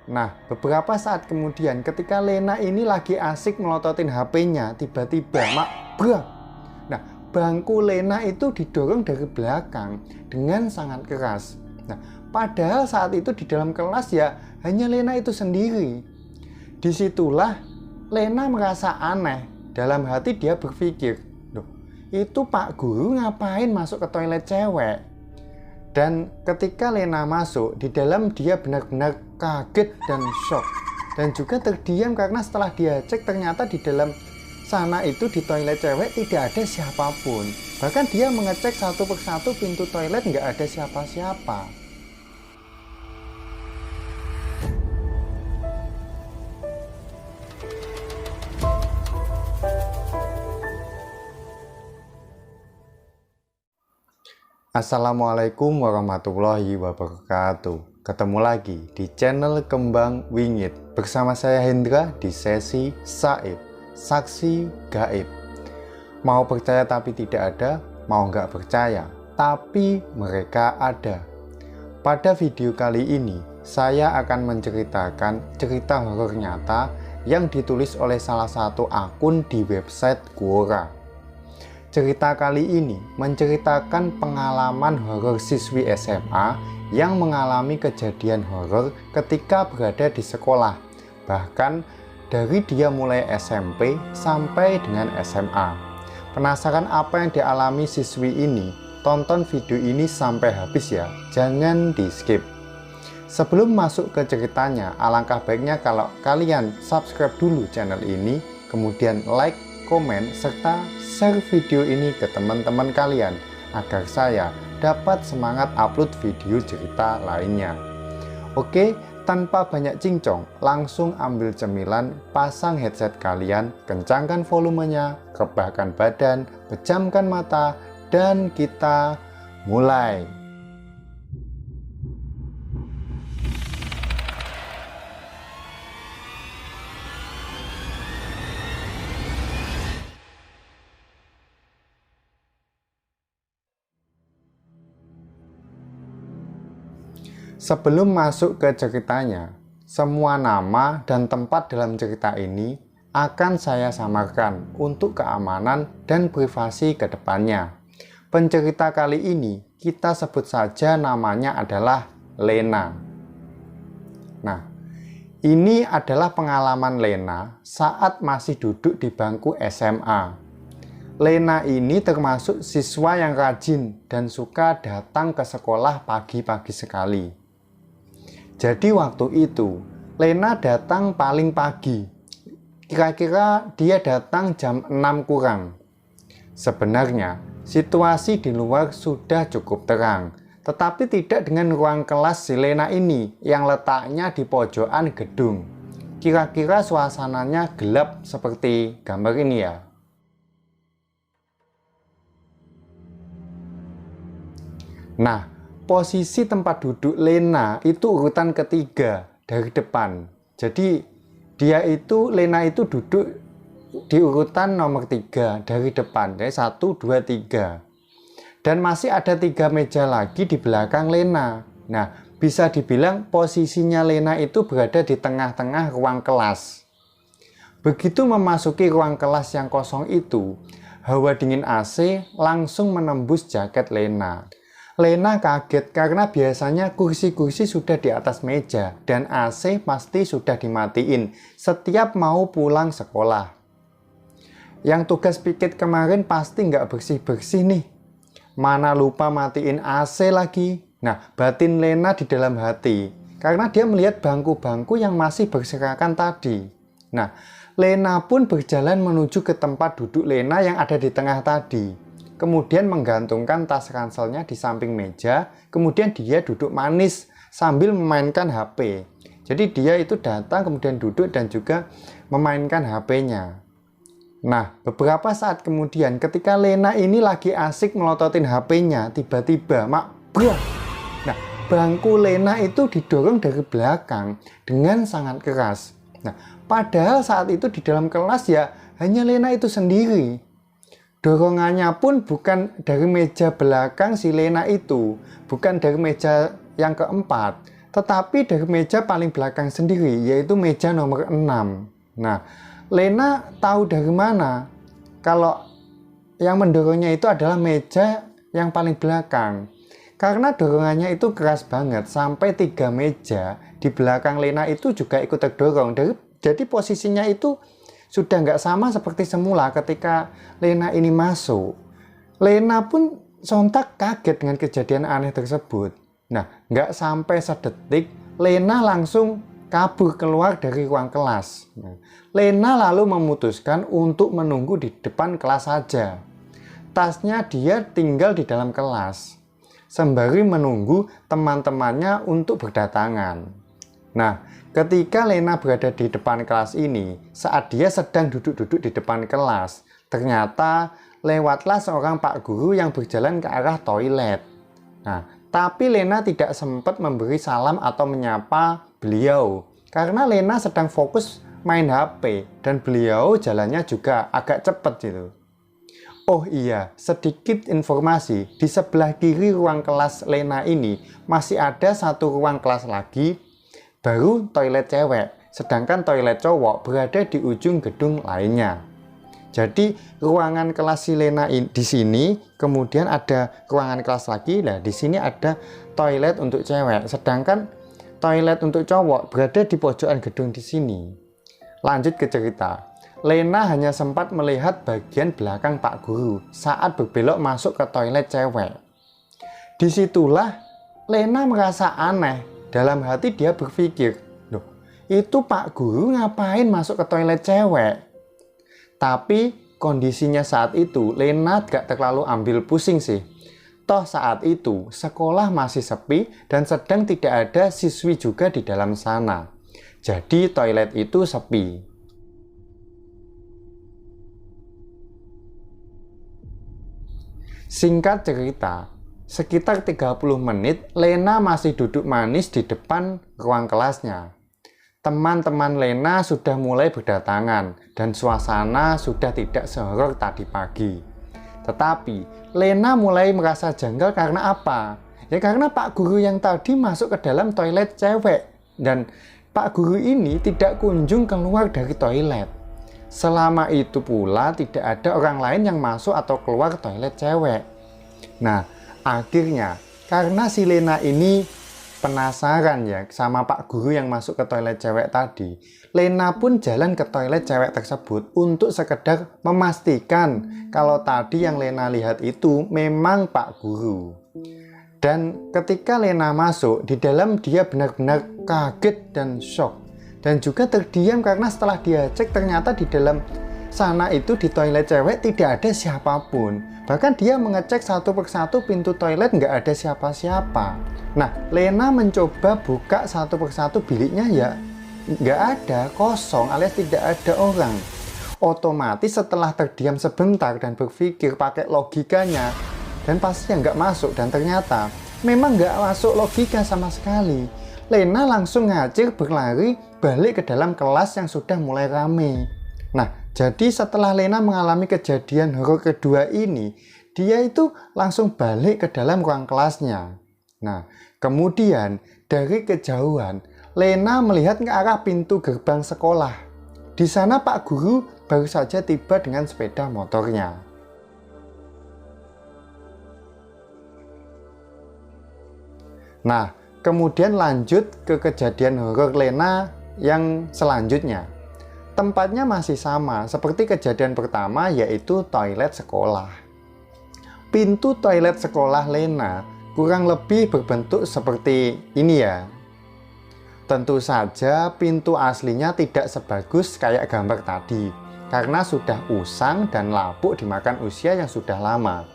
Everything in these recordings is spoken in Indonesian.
Nah, beberapa saat kemudian ketika Lena ini lagi asik melototin HP-nya, tiba-tiba brak. Nah, bangku Lena itu didorong dari belakang dengan sangat keras. Nah, padahal saat itu di dalam kelas ya hanya Lena itu sendiri. Disitulah Lena merasa aneh. Dalam hati dia berpikir, loh, itu Pak Guru ngapain masuk ke toilet cewek? Dan ketika Lena masuk, di dalam dia benar-benar kaget dan shock. Dan juga terdiam karena setelah dia cek ternyata di dalam sana itu di toilet cewek tidak ada siapapun. Bahkan dia mengecek satu persatu pintu toilet nggak ada siapa-siapa. Assalamualaikum warahmatullahi wabarakatuh. Ketemu lagi di channel Kembang Wingit bersama saya Hendra di sesi Saib, Saksi Gaib. Mau percaya tapi tidak ada, mau nggak percaya tapi mereka ada. Pada video kali ini saya akan menceritakan cerita horor nyata yang ditulis oleh salah satu akun di website Quora. Cerita kali ini menceritakan pengalaman horor siswi SMA yang mengalami kejadian horor ketika berada di sekolah. Bahkan dari dia mulai SMP sampai dengan SMA. Penasaran apa yang dialami siswi ini? Tonton video ini sampai habis ya, jangan di skip. Sebelum masuk ke ceritanya, alangkah baiknya kalau kalian subscribe dulu channel ini, kemudian like, komen, serta share video ini ke teman-teman kalian agar saya dapat semangat upload video cerita lainnya. Oke, tanpa banyak cincong, langsung ambil cemilan, pasang headset kalian, kencangkan volumenya, rebahkan badan, pejamkan mata, dan kita mulai. Sebelum masuk ke ceritanya, semua nama dan tempat dalam cerita ini akan saya samarkan untuk keamanan dan privasi ke depannya. Pencerita kali ini kita sebut saja namanya adalah Lena. Nah, ini adalah pengalaman Lena saat masih duduk di bangku SMA. Lena ini termasuk siswa yang rajin dan suka datang ke sekolah pagi-pagi sekali. Jadi waktu itu, Lena datang paling pagi. Kira-kira dia datang jam 6 kurang. Sebenarnya, situasi di luar sudah cukup terang. Tetapi tidak dengan ruang kelas si Lena ini yang letaknya di pojokan gedung. Kira-kira suasananya gelap seperti gambar ini ya. Nah, posisi tempat duduk Lena itu urutan ketiga dari depan. Jadi Lena itu duduk di urutan nomor 3 dari depan. Jadi 1, 2, 3. Dan masih ada 3 meja lagi di belakang Lena. Nah, bisa dibilang posisinya Lena itu berada di tengah-tengah ruang kelas. Begitu memasuki ruang kelas yang kosong itu, hawa dingin AC langsung menembus jaket Lena. Lena kaget karena biasanya kursi-kursi sudah di atas meja dan AC pasti sudah dimatiin setiap mau pulang sekolah. Yang tugas piket kemarin pasti nggak bersih-bersih nih. Mana lupa matiin AC lagi. Nah, batin Lena di dalam hati karena dia melihat bangku-bangku yang masih berserakan tadi. Nah, Lena pun berjalan menuju ke tempat duduk Lena yang ada di tengah tadi. Kemudian menggantungkan tas ranselnya di samping meja, kemudian dia duduk manis sambil memainkan HP. Jadi dia itu datang kemudian duduk dan juga memainkan HP-nya. Nah, beberapa saat kemudian ketika Lena ini lagi asik melototin HP-nya, tiba-tiba brak. Nah, bangku Lena itu didorong dari belakang dengan sangat keras. Nah, padahal saat itu di dalam kelas ya hanya Lena itu sendiri. Dorongannya pun bukan dari meja belakang si Lena itu, bukan dari meja yang keempat, Tetapi dari meja paling belakang sendiri, yaitu meja nomor 6. Nah, Lena tahu dari mana kalau yang mendorongnya itu adalah meja yang paling belakang. Karena dorongannya itu keras banget, sampai 3 meja di belakang Lena itu juga ikut terdorong. Jadi posisinya itu sudah nggak sama seperti semula ketika Lena ini masuk. Lena pun sontak kaget dengan kejadian aneh tersebut. Nah, nggak sampai sedetik, Lena langsung kabur keluar dari ruang kelas. Nah, Lena lalu memutuskan untuk menunggu di depan kelas saja. Tasnya dia tinggal di dalam kelas, sembari menunggu teman-temannya untuk berdatangan. Nah, ketika Lena berada di depan kelas ini, saat dia sedang duduk-duduk di depan kelas, ternyata lewatlah seorang Pak Guru yang berjalan ke arah toilet. Nah, tapi Lena tidak sempat memberi salam atau menyapa beliau, karena Lena sedang fokus main HP, dan beliau jalannya juga agak cepat gitu. Oh iya, sedikit informasi, di sebelah kiri ruang kelas Lena ini masih ada satu ruang kelas lagi, baru toilet cewek, sedangkan toilet cowok berada di ujung gedung lainnya. Jadi ruangan kelas si Lena di sini, kemudian ada ruangan kelas lagi, nah di sini ada toilet untuk cewek, sedangkan toilet untuk cowok berada di pojokan gedung di sini. Lanjut ke cerita. Lena hanya sempat melihat bagian belakang Pak Guru saat berbelok masuk ke toilet cewek. Disitulah Lena merasa aneh. Dalam hati dia berpikir, loh, itu Pak Guru ngapain masuk ke toilet cewek? Tapi kondisinya saat itu Lena gak terlalu ambil pusing sih. Toh saat itu sekolah masih sepi dan sedang tidak ada siswi juga di dalam sana. Jadi toilet itu sepi. Singkat cerita, sekitar 30 menit Lena masih duduk manis di depan ruang kelasnya. Teman-teman Lena sudah mulai berdatangan dan suasana sudah tidak sehoror tadi pagi. Tetapi Lena mulai merasa janggal karena apa? Ya karena Pak Guru yang tadi masuk ke dalam toilet cewek, dan Pak Guru ini tidak kunjung keluar dari toilet. Selama itu pula tidak ada orang lain yang masuk atau keluar toilet cewek. Nah, akhirnya karena si Lena ini penasaran ya sama Pak Guru yang masuk ke toilet cewek tadi, Lena pun jalan ke toilet cewek tersebut untuk sekedar memastikan kalau tadi yang Lena lihat itu memang Pak Guru. Dan ketika Lena masuk, di dalam dia benar-benar kaget dan shock. Dan juga terdiam karena setelah dia cek ternyata di dalam sana itu di toilet cewek tidak ada siapapun. Bahkan dia mengecek satu persatu pintu toilet nggak ada siapa-siapa. Nah, Lena mencoba buka satu persatu biliknya, ya nggak ada, kosong alias tidak ada orang. Otomatis setelah terdiam sebentar dan berpikir pakai logikanya, dan pastinya nggak masuk, dan ternyata memang nggak masuk logika sama sekali. Lena langsung ngacir berlari balik ke dalam kelas yang sudah mulai rame. Nah, jadi setelah Lena mengalami kejadian horor kedua ini, dia itu langsung balik ke dalam ruang kelasnya. Nah, kemudian dari kejauhan, Lena melihat ke arah pintu gerbang sekolah. Di sana Pak Guru baru saja tiba dengan sepeda motornya. Nah, kemudian lanjut ke kejadian horor Lena yang selanjutnya. Tempatnya masih sama seperti kejadian pertama, yaitu toilet sekolah. Pintu toilet sekolah Lena kurang lebih berbentuk seperti ini ya. Tentu saja pintu aslinya tidak sebagus kayak gambar tadi, karena sudah usang dan lapuk dimakan usia yang sudah lama.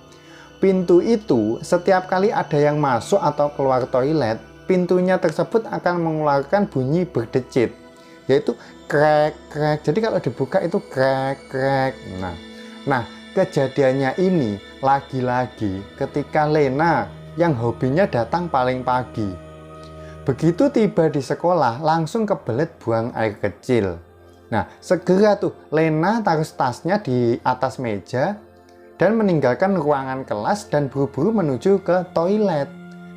Pintu itu setiap kali ada yang masuk atau keluar toilet, pintunya tersebut akan mengeluarkan bunyi berdecit, yaitu krek krek. Jadi kalau dibuka itu krek krek. Nah kejadiannya ini lagi-lagi ketika Lena yang hobinya datang paling pagi. Begitu tiba di sekolah langsung kebelet buang air kecil. Nah segera tuh Lena taruh tasnya di atas meja dan meninggalkan ruangan kelas dan buru-buru menuju ke toilet.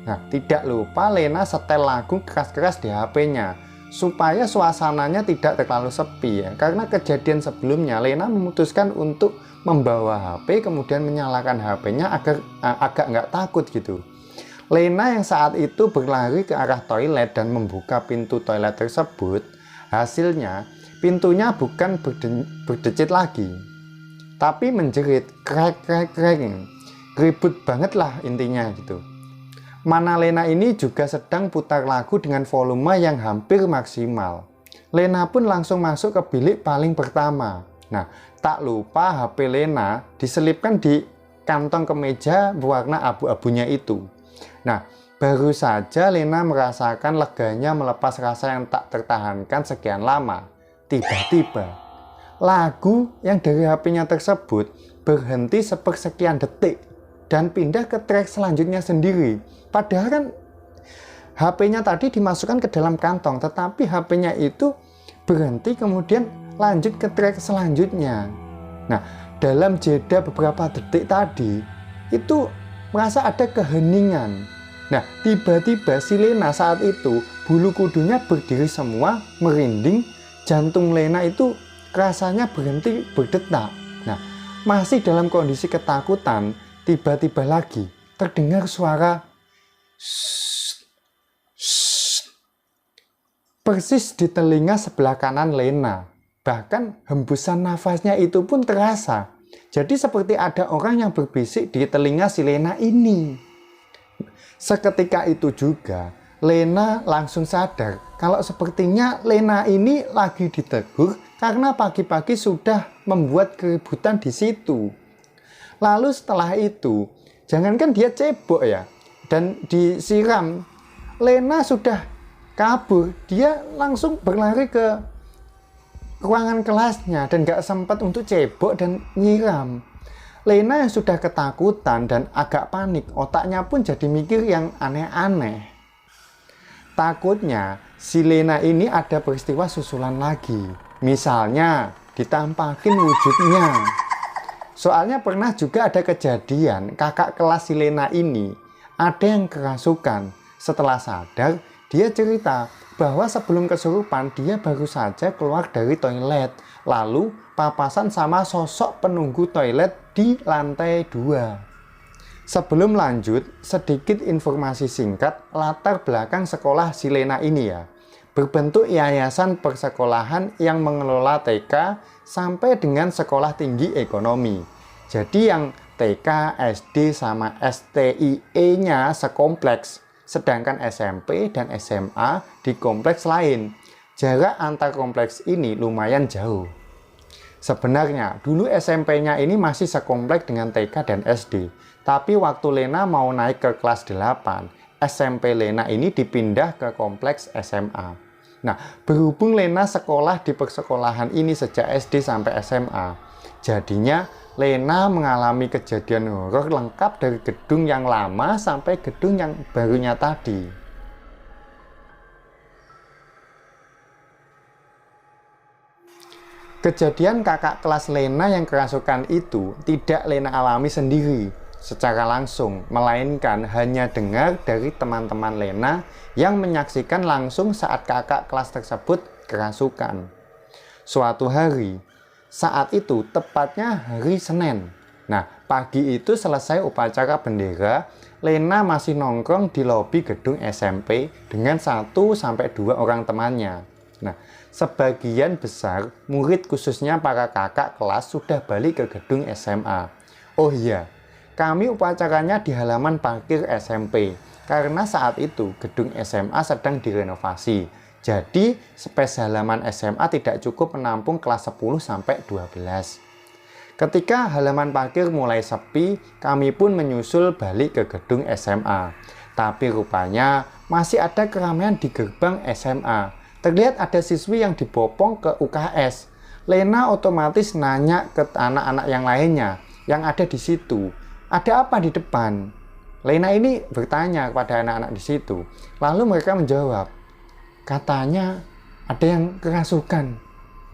Nah, tidak lupa Lena setel lagu keras-keras di HP-nya supaya suasananya tidak terlalu sepi ya. Karena kejadian sebelumnya Lena memutuskan untuk membawa HP kemudian menyalakan HP-nya agar agak nggak takut gitu. Lena yang saat itu berlari ke arah toilet dan membuka pintu toilet tersebut, hasilnya pintunya bukan berdecit lagi, tapi menjerit, krek. Ribut banget lah intinya gitu. Mana Lena ini juga sedang putar lagu dengan volume yang hampir maksimal. Lena pun langsung masuk ke bilik paling pertama. Nah, tak lupa HP Lena diselipkan di kantong kemeja berwarna abu-abunya itu. Nah, baru saja Lena merasakan leganya melepas rasa yang tak tertahankan sekian lama. Tiba-tiba, lagu yang dari HP-nya tersebut berhenti sepersekian detik dan pindah ke track selanjutnya sendiri. Padahal kan HP-nya tadi dimasukkan ke dalam kantong, tetapi HP-nya itu berhenti kemudian lanjut ke track selanjutnya. Nah, dalam jeda beberapa detik tadi, itu merasa ada keheningan. Nah, tiba-tiba si Lena saat itu bulu kudunya berdiri semua, merinding, jantung Lena itu rasanya berhenti berdetak. Nah, masih dalam kondisi ketakutan, tiba-tiba lagi terdengar suara persis di telinga sebelah kanan Lena. Bahkan hembusan nafasnya itu pun terasa. Jadi seperti ada orang yang berbisik di telinga si Lena ini. Seketika itu juga Lena langsung sadar kalau sepertinya Lena ini lagi ditegur karena pagi-pagi sudah membuat keributan di situ. Lalu setelah itu, jangankan dia cebok ya, dan disiram, Lena sudah kabur. Dia langsung berlari ke ruangan kelasnya dan gak sempat untuk cebok dan nyiram. Lena yang sudah ketakutan dan agak panik, otaknya pun jadi mikir yang aneh-aneh. Takutnya si Lena ini ada peristiwa susulan lagi. Misalnya ditampakin wujudnya. Soalnya pernah juga ada kejadian kakak kelas si Lena ini ada yang kerasukan. Setelah sadar, dia cerita bahwa sebelum kesurupan dia baru saja keluar dari toilet. Lalu papasan sama sosok penunggu toilet di lantai 2. Sebelum lanjut, sedikit informasi singkat latar belakang sekolah si Lena ini ya. Berbentuk yayasan persekolahan yang mengelola TK sampai dengan sekolah tinggi ekonomi. Jadi yang TK, SD, sama STIE-nya sekompleks. Sedangkan SMP dan SMA di kompleks lain. Jarak antar kompleks ini lumayan jauh. Sebenarnya dulu SMP-nya ini masih sekompleks dengan TK dan SD. Tapi waktu Lena mau naik ke kelas 8, SMP Lena ini dipindah ke kompleks SMA. Nah, berhubung Lena sekolah di persekolahan ini sejak SD sampai SMA, jadinya Lena mengalami kejadian horor lengkap dari gedung yang lama sampai gedung yang barunya tadi. Kejadian kakak kelas Lena yang kerasukan itu tidak Lena alami sendiri secara langsung, melainkan hanya dengar dari teman-teman Lena yang menyaksikan langsung saat kakak kelas tersebut kerasukan. Suatu hari, saat itu tepatnya hari Senin. Nah, pagi itu selesai upacara bendera, Lena masih nongkrong di lobi gedung SMP dengan 1-2 orang temannya. Nah, sebagian besar murid khususnya para kakak kelas sudah balik ke gedung SMA. Oh iya, kami upacaranya di halaman parkir SMP karena saat itu gedung SMA sedang direnovasi. Jadi, space halaman SMA tidak cukup menampung kelas 10-12. Ketika halaman parkir mulai sepi, kami pun menyusul balik ke gedung SMA. Tapi rupanya masih ada keramaian di gerbang SMA. Terlihat ada siswi yang dibopong ke UKS. Lena otomatis nanya ke anak-anak yang lainnya yang ada di situ. Ada apa di depan? Lena ini bertanya kepada anak-anak di situ. Lalu mereka menjawab, katanya ada yang kerasukan.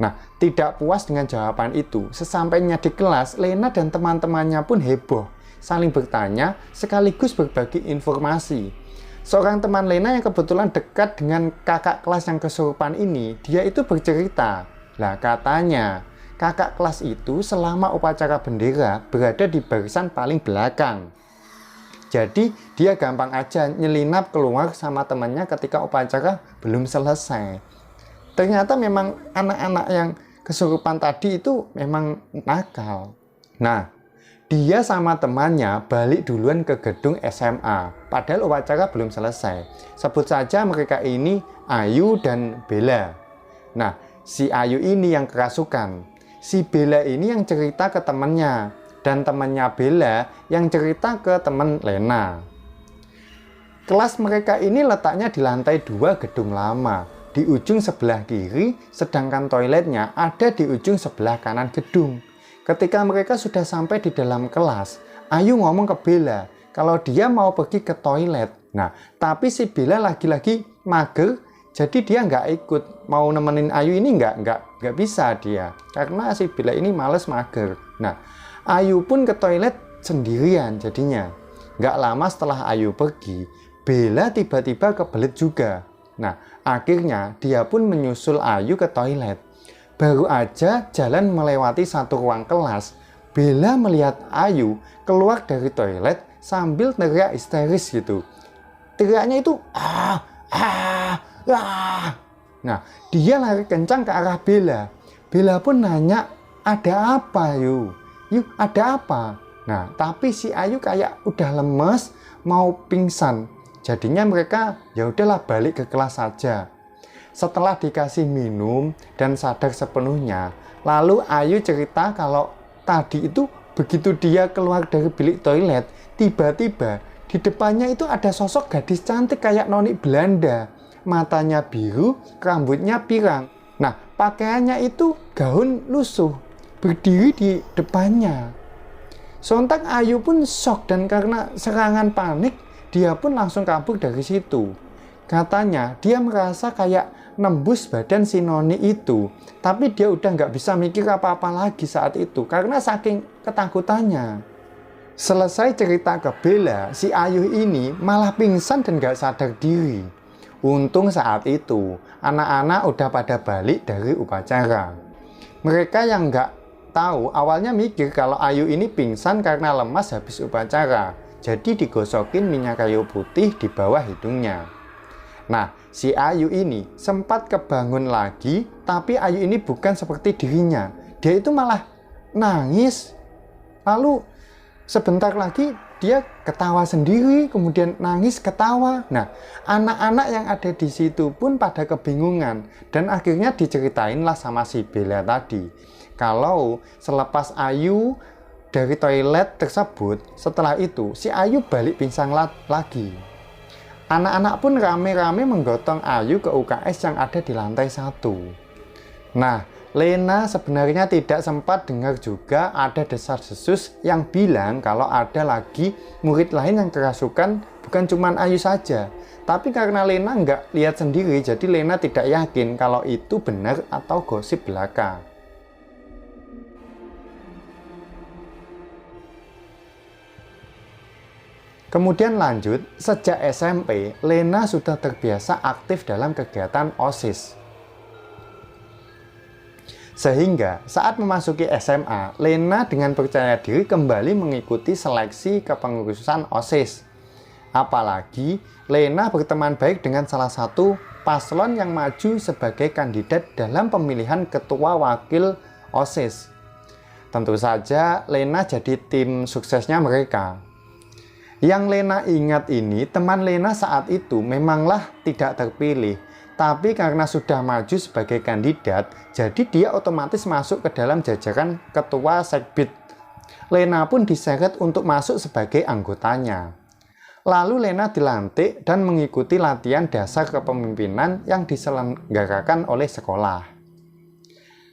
Nah, tidak puas dengan jawaban itu, sesampainya di kelas, Lena dan teman-temannya pun heboh, saling bertanya sekaligus berbagi informasi. Seorang teman Lena yang kebetulan dekat dengan kakak kelas yang kesurupan ini, dia itu bercerita, lah katanya kakak kelas itu selama upacara bendera berada di barisan paling belakang. Jadi dia gampang aja nyelinap keluar sama temannya ketika upacara belum selesai. Ternyata memang anak-anak yang kesurupan tadi itu memang nakal. Nah, dia sama temannya balik duluan ke gedung SMA, padahal upacara belum selesai. Sebut saja mereka ini Ayu dan Bella. Nah, si Ayu ini yang kerasukan. Si Bella ini yang cerita ke temannya. Dan temannya Bella yang cerita ke teman Lena. Kelas mereka ini letaknya di lantai 2 gedung lama. Di ujung sebelah kiri, sedangkan toiletnya ada di ujung sebelah kanan gedung. Ketika mereka sudah sampai di dalam kelas, Ayu ngomong ke Bella kalau dia mau pergi ke toilet. Nah, tapi si Bella lagi-lagi mager, jadi dia nggak ikut. Mau nemenin Ayu ini nggak bisa dia, karena si Bella ini males mager. Nah, Ayu pun ke toilet sendirian jadinya. Nggak lama setelah Ayu pergi, Bella tiba-tiba kebelet juga. Nah, akhirnya dia pun menyusul Ayu ke toilet. Baru aja jalan melewati satu ruang kelas, Bella melihat Ayu keluar dari toilet sambil teriak histeris gitu. Teriaknya itu ah. Nah, dia lari kencang ke arah Bella. Bella pun nanya, ada apa Yu? Yuk, ada apa? Nah, tapi si Ayu kayak udah lemes, mau pingsan. Jadinya mereka ya udahlah balik ke kelas saja. Setelah dikasih minum dan sadar sepenuhnya, lalu Ayu cerita kalau tadi itu begitu dia keluar dari bilik toilet, tiba-tiba di depannya itu ada sosok gadis cantik kayak noni Belanda. Matanya biru, rambutnya pirang. Nah, pakaiannya itu gaun lusuh, berdiri di depannya. Sontak Ayu pun shock dan karena serangan panik, dia pun langsung kabur dari situ. Katanya dia merasa kayak nembus badan si noni itu, tapi dia udah nggak bisa mikir apa-apa lagi saat itu karena saking ketakutannya. Selesai cerita ke Bella, si Ayu ini malah pingsan dan nggak sadar diri. Untung saat itu anak-anak udah pada balik dari upacara. Mereka yang nggak tahu awalnya mikir kalau Ayu ini pingsan karena lemas habis upacara, jadi digosokin minyak kayu putih di bawah hidungnya. Nah, si Ayu ini sempat kebangun lagi, tapi Ayu ini bukan seperti dirinya. Dia itu malah nangis. Lalu sebentar lagi dia ketawa sendiri, kemudian nangis ketawa. Nah, anak-anak yang ada di situ pun pada kebingungan. Dan akhirnya diceritain lah sama si Bella tadi. Kalau selepas Ayu dari toilet tersebut, setelah itu si Ayu balik pingsan lagi. Anak-anak pun rame-rame menggotong Ayu ke UKS yang ada di lantai 1. Nah, Lena sebenarnya tidak sempat dengar juga ada desas-desus yang bilang kalau ada lagi murid lain yang kerasukan, bukan cuma Ayu saja. Tapi karena Lena nggak lihat sendiri, jadi Lena tidak yakin kalau itu benar atau gosip belaka. Kemudian lanjut, sejak SMP, Lena sudah terbiasa aktif dalam kegiatan OSIS. Sehingga saat memasuki SMA, Lena dengan percaya diri kembali mengikuti seleksi kepengurusan OSIS. Apalagi, Lena berteman baik dengan salah satu paslon yang maju sebagai kandidat dalam pemilihan ketua wakil OSIS. Tentu saja, Lena jadi tim suksesnya mereka. Yang Lena ingat ini, teman Lena saat itu memanglah tidak terpilih. Tapi karena sudah maju sebagai kandidat, jadi dia otomatis masuk ke dalam jajaran ketua sekbid. Lena pun diseret untuk masuk sebagai anggotanya. Lalu Lena dilantik dan mengikuti latihan dasar kepemimpinan yang diselenggarakan oleh sekolah.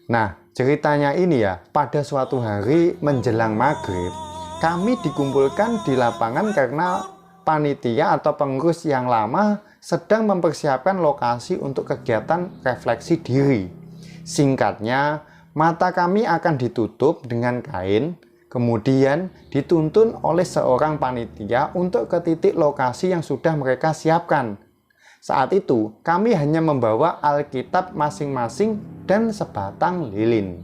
Nah, ceritanya ini ya, pada suatu hari menjelang maghrib, kami dikumpulkan di lapangan karena panitia atau pengurus yang lama sedang mempersiapkan lokasi untuk kegiatan refleksi diri. Singkatnya, mata kami akan ditutup dengan kain, Kemudian dituntun oleh seorang panitia untuk ke titik lokasi yang sudah mereka siapkan. Saat itu kami hanya membawa Alkitab masing-masing dan sebatang lilin.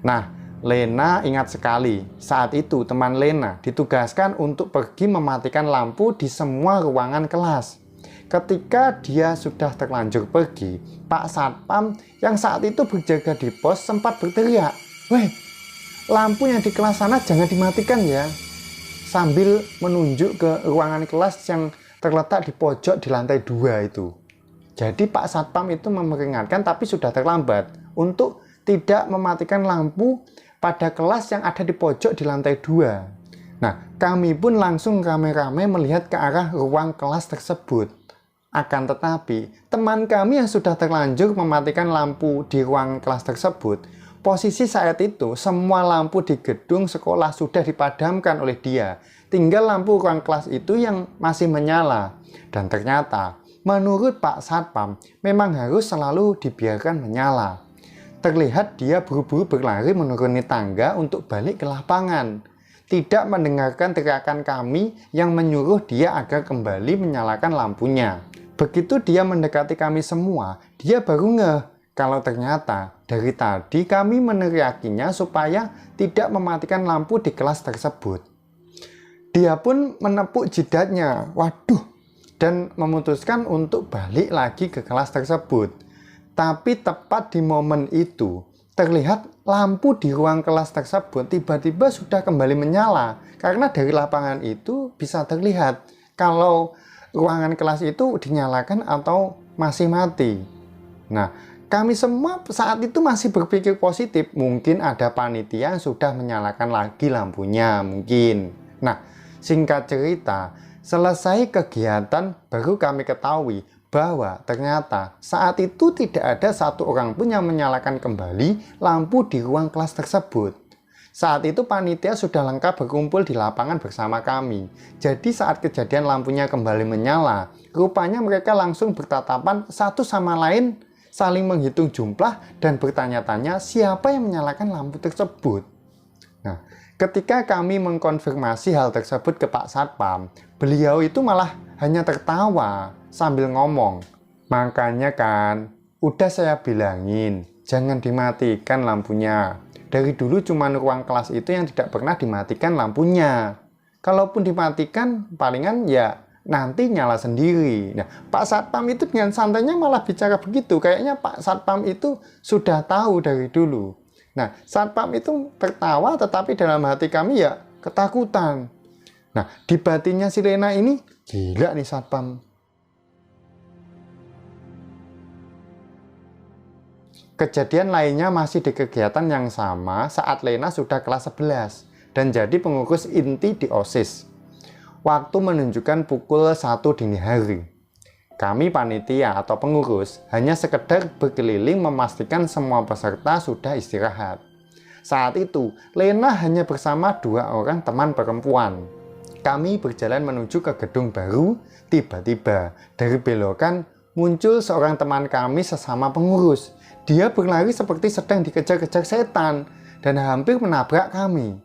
Nah, Lena ingat sekali, saat itu teman Lena ditugaskan untuk pergi mematikan lampu di semua ruangan kelas. Ketika dia sudah terlanjur pergi, Pak Satpam yang saat itu berjaga di pos sempat berteriak, "Weh, lampu yang di kelas sana jangan dimatikan ya," sambil menunjuk ke ruangan kelas yang terletak di pojok di lantai 2 itu. Jadi Pak Satpam itu memperingatkan tapi sudah terlambat untuk tidak mematikan lampu pada kelas yang ada di pojok di lantai 2. Nah, kami pun langsung rame-rame melihat ke arah ruang kelas tersebut. Akan tetapi, teman kami yang sudah terlanjur mematikan lampu di ruang kelas tersebut, posisi saat itu semua lampu di gedung sekolah sudah dipadamkan oleh dia. Tinggal lampu ruang kelas itu yang masih menyala. Dan ternyata, menurut Pak Satpam, memang harus selalu dibiarkan menyala. Terlihat dia buru-buru berlari menuruni tangga untuk balik ke lapangan. Tidak mendengarkan teriakan kami yang menyuruh dia agar kembali menyalakan lampunya. Begitu dia mendekati kami semua, dia baru ngeh kalau ternyata dari tadi kami meneriakinya supaya tidak mematikan lampu di kelas tersebut. Dia pun menepuk jidatnya, waduh, dan memutuskan untuk balik lagi ke kelas tersebut. Tapi tepat di momen itu, terlihat lampu di ruang kelas tersebut tiba-tiba sudah kembali menyala. Karena dari lapangan itu bisa terlihat kalau ruangan kelas itu dinyalakan atau masih mati. Nah, kami semua saat itu masih berpikir positif. Mungkin ada panitia yang sudah menyalakan lagi lampunya, mungkin. Nah, singkat cerita, selesai kegiatan baru kami ketahui bahwa ternyata saat itu tidak ada satu orang pun yang menyalakan kembali lampu di ruang kelas tersebut. Saat itu panitia sudah lengkap berkumpul di lapangan bersama kami. Jadi saat kejadian lampunya kembali menyala, rupanya mereka langsung bertatapan satu sama lain, saling menghitung jumlah dan bertanya-tanya siapa yang menyalakan lampu tersebut. Nah, ketika kami mengkonfirmasi hal tersebut ke Pak Satpam, beliau itu malah hanya tertawa sambil ngomong, "Makanya kan, udah saya bilangin, jangan dimatikan lampunya. Dari dulu cuma ruang kelas itu yang tidak pernah dimatikan lampunya. Kalaupun dimatikan, palingan ya nanti nyala sendiri." Nah, Pak Satpam itu dengan santainya malah bicara begitu. Kayaknya Pak Satpam itu sudah tahu dari dulu. Nah, Satpam itu tertawa, tetapi dalam hati kami ya ketakutan. Nah, di batinnya si Lena ini, gila nih Satpam. Kejadian lainnya masih di kegiatan yang sama saat Lena sudah kelas 11 dan jadi pengurus inti di OSIS. Waktu menunjukkan pukul 1 dini hari. Kami panitia atau pengurus hanya sekedar berkeliling memastikan semua peserta sudah istirahat. Saat itu, Lena hanya bersama 2 orang teman perempuan. Kami berjalan menuju ke gedung baru, tiba-tiba dari belokan muncul seorang teman kami sesama pengurus. Dia berlari seperti sedang dikejar-kejar setan dan hampir menabrak kami.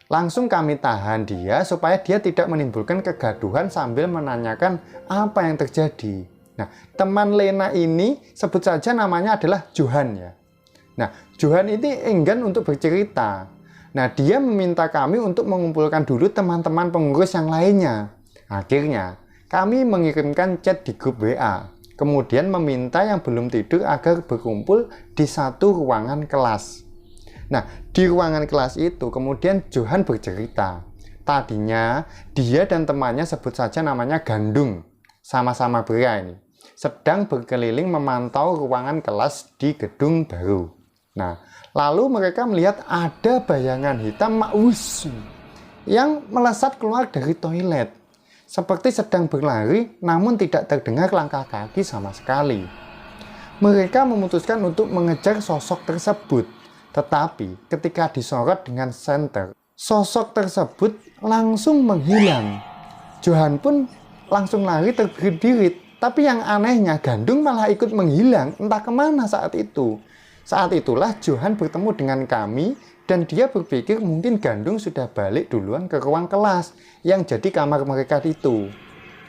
Langsung kami tahan dia supaya dia tidak menimbulkan kegaduhan sambil menanyakan apa yang terjadi. Nah, teman Lena ini sebut saja namanya adalah Johan ya. Nah, Johan ini enggan untuk bercerita. Nah, dia meminta kami untuk mengumpulkan dulu teman-teman pengurus yang lainnya. Akhirnya, kami mengirimkan chat di grup WA. Kemudian meminta yang belum tidur agar berkumpul di satu ruangan kelas. Nah, di ruangan kelas itu kemudian Johan bercerita. Tadinya dia dan temannya, sebut saja namanya Gandung, sama-sama pria ini, sedang berkeliling memantau ruangan kelas di gedung baru. Nah, lalu mereka melihat ada bayangan hitam maus yang melesat keluar dari toilet. Seperti sedang berlari, namun tidak terdengar langkah kaki sama sekali. Mereka memutuskan untuk mengejar sosok tersebut. Tetapi ketika disorot dengan senter, sosok tersebut langsung menghilang. Johan pun langsung lari terbirit-birit Tapi yang anehnya Gandung malah ikut menghilang, entah kemana saat itu. Saat itulah Johan bertemu dengan kami dan dia berpikir mungkin Gandung sudah balik duluan ke ruang kelas yang jadi kamar mereka itu.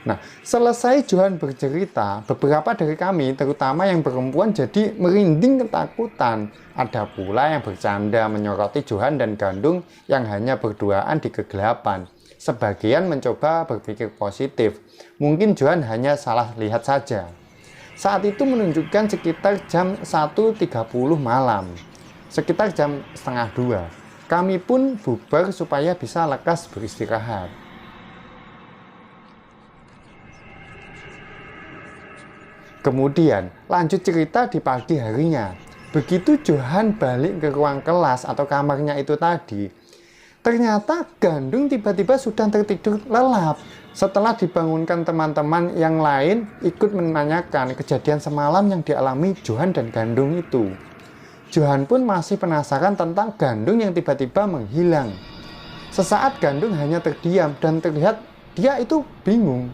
Nah, selesai Johan bercerita, beberapa dari kami, terutama yang perempuan, jadi merinding ketakutan. Ada pula yang bercanda menyoroti Johan dan Gandung yang hanya berduaan di kegelapan. Sebagian mencoba berpikir positif. Mungkin Johan hanya salah lihat saja. Saat itu menunjukkan sekitar jam 1.30 malam. Sekitar jam setengah 2. Kami pun bubar supaya bisa lekas beristirahat. Kemudian lanjut cerita di pagi harinya. Begitu Johan balik ke ruang kelas atau kamarnya itu tadi, ternyata Gandung tiba-tiba sudah tertidur lelap. Setelah dibangunkan teman-teman yang lain ikut menanyakan kejadian semalam yang dialami Johan dan Gandung itu. Johan pun masih penasaran tentang Gandung yang tiba-tiba menghilang. Sesaat Gandung hanya terdiam dan terlihat dia itu bingung.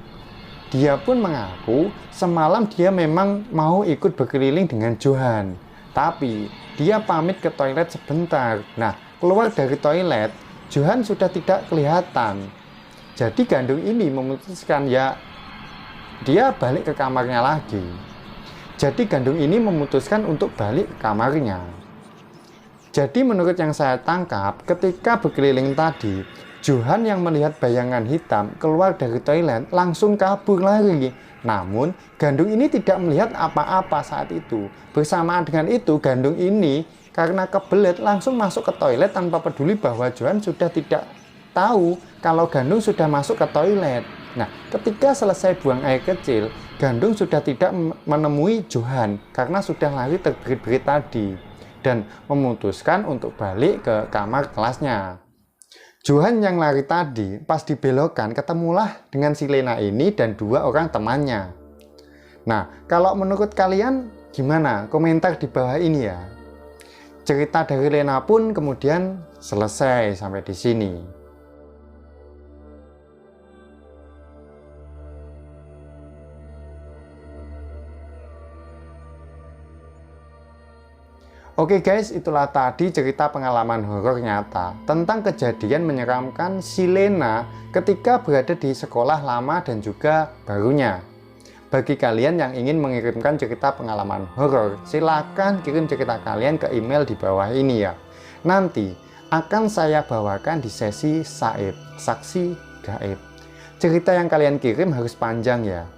Dia pun mengaku semalam dia memang mau ikut berkeliling dengan Johan. Tapi dia pamit ke toilet sebentar. Nah, keluar dari toilet, Johan sudah tidak kelihatan. Jadi Gandung ini memutuskan dia balik ke kamarnya lagi. Jadi Gandung ini memutuskan untuk balik ke kamarnya. Jadi menurut yang saya tangkap, ketika berkeliling tadi, Johan yang melihat bayangan hitam keluar dari toilet langsung kabur lari. Namun Gandung ini tidak melihat apa-apa saat itu. Bersamaan dengan itu Gandung ini karena kebelet langsung masuk ke toilet tanpa peduli bahwa Johan sudah tidak tahu kalau Gandung sudah masuk ke toilet. Nah, ketika selesai buang air kecil, Gandung sudah tidak menemui Johan karena sudah lari terberit-berit tadi dan memutuskan untuk balik ke kamar kelasnya. Johan yang lari tadi pas dibelokan ketemulah dengan si Lena ini dan dua orang temannya. Nah, kalau menurut kalian gimana? Komentar di bawah ini ya. Cerita dari Lena pun kemudian selesai sampai di sini. Oke guys, itulah tadi cerita pengalaman horor nyata tentang kejadian menyeramkan si Lena ketika berada di sekolah lama dan juga barunya. Bagi kalian yang ingin mengirimkan cerita pengalaman horor, silakan kirim cerita kalian ke email di bawah ini ya. Nanti akan saya bawakan di sesi Saib, Saksi Gaib. Cerita yang kalian kirim harus panjang ya.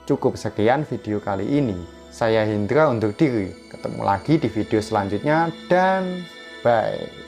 Cukup sekian video kali ini. Saya Hendra undur diri. Ketemu lagi di video selanjutnya dan bye.